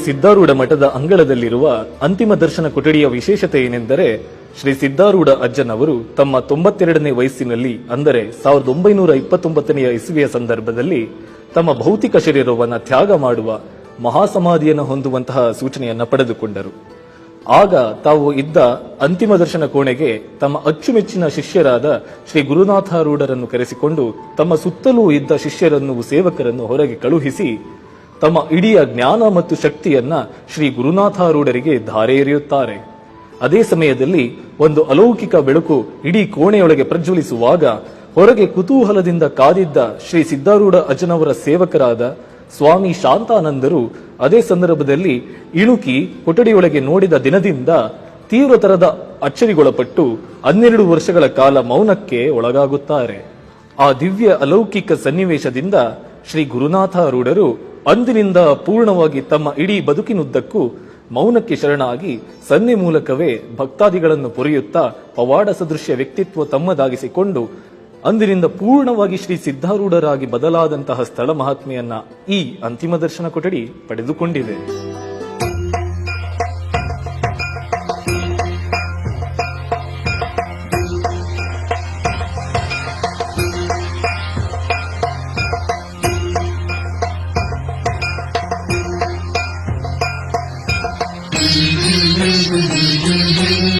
ಸಿದ್ಧಾರೂಢ ಮಠದ ಅಂಗಳದಲ್ಲಿರುವ ಅಂತಿಮ ದರ್ಶನ ಕೊಠಡಿಯ ವಿಶೇಷತೆ ಏನೆಂದರೆ, ಶ್ರೀ ಸಿದ್ಧಾರೂಢ ಅಜ್ಜನವರು ತಮ್ಮ 92ನೇ ವಯಸ್ಸಿನಲ್ಲಿ, ಅಂದರೆ 1929ನೇ ಇಸವಿಯ ಸಂದರ್ಭದಲ್ಲಿ ತಮ್ಮ ಭೌತಿಕ ಶರೀರವನ್ನು ತ್ಯಾಗ ಮಾಡುವ ಮಹಾಸಮಾಧಿಯನ್ನು ಹೊಂದುವಂತಹ ಸೂಚನೆಯನ್ನ ಪಡೆದುಕೊಂಡರು. ಆಗ ತಾವು ಇದ್ದ ಅಂತಿಮ ದರ್ಶನ ಕೋಣೆಗೆ ತಮ್ಮ ಅಚ್ಚುಮೆಚ್ಚಿನ ಶಿಷ್ಯರಾದ ಶ್ರೀ ಗುರುನಾಥಾರೂಢರನ್ನು ಕರೆಸಿಕೊಂಡು ತಮ್ಮ ಸುತ್ತಲೂ ಇದ್ದ ಶಿಷ್ಯರನ್ನು, ಸೇವಕರನ್ನು ಹೊರಗೆ ಕಳುಹಿಸಿ ತಮ್ಮ ಇಡೀ ಜ್ಞಾನ ಮತ್ತು ಶಕ್ತಿಯನ್ನ ಶ್ರೀ ಗುರುನಾಥಾರೂಢರಿಗೆ ಧಾರೆ ಎರೆಯುತ್ತಾರೆ. ಅದೇ ಸಮಯದಲ್ಲಿ ಒಂದು ಅಲೌಕಿಕ ಬೆಳಕು ಇಡೀ ಕೋಣೆಯೊಳಗೆ ಪ್ರಜ್ವಲಿಸುವಾಗ ಹೊರಗೆ ಕುತೂಹಲದಿಂದ ಕಾದಿದ್ದ ಶ್ರೀ ಸಿದ್ಧಾರೂಢ ಅಜ್ಜನವರ ಸೇವಕರಾದ ಸ್ವಾಮಿ ಶಾಂತಾನಂದರು ಅದೇ ಸಂದರ್ಭದಲ್ಲಿ ಇಣುಕಿ ಕೊಠಡಿಯೊಳಗೆ ನೋಡಿದ ದಿನದಿಂದ ತೀವ್ರತರದ ಅಚ್ಚರಿಗೊಳಪಟ್ಟು 12 ವರ್ಷಗಳ ಕಾಲ ಮೌನಕ್ಕೆ ಒಳಗಾಗುತ್ತಾರೆ. ಆ ದಿವ್ಯ ಅಲೌಕಿಕ ಸನ್ನಿವೇಶದಿಂದ ಶ್ರೀ ಗುರುನಾಥಾರೂಢರು ಅಂದಿನಿಂದ ಪೂರ್ಣವಾಗಿ ತಮ್ಮ ಇಡೀ ಬದುಕಿನುದ್ದಕ್ಕೂ ಮೌನಕ್ಕೆ ಶರಣಾಗಿ ಸನ್ನೆ ಮೂಲಕವೇ ಭಕ್ತಾದಿಗಳನ್ನು ಪೊರೆಯುತ್ತಾ ಪವಾಡ ಸದೃಶ್ಯ ವ್ಯಕ್ತಿತ್ವ ತಮ್ಮದಾಗಿಸಿಕೊಂಡು ಅಂದಿನಿಂದ ಪೂರ್ಣವಾಗಿ ಶ್ರೀ ಸಿದ್ಧಾರೂಢರಾಗಿ ಬದಲಾದಂತಹ ಸ್ಥಳ ಮಹಾತ್ಮೆಯನ್ನ ಈ ಅಂತಿಮ ದರ್ಶನ ಕೊಠಡಿ ಪಡೆದುಕೊಂಡಿದೆ.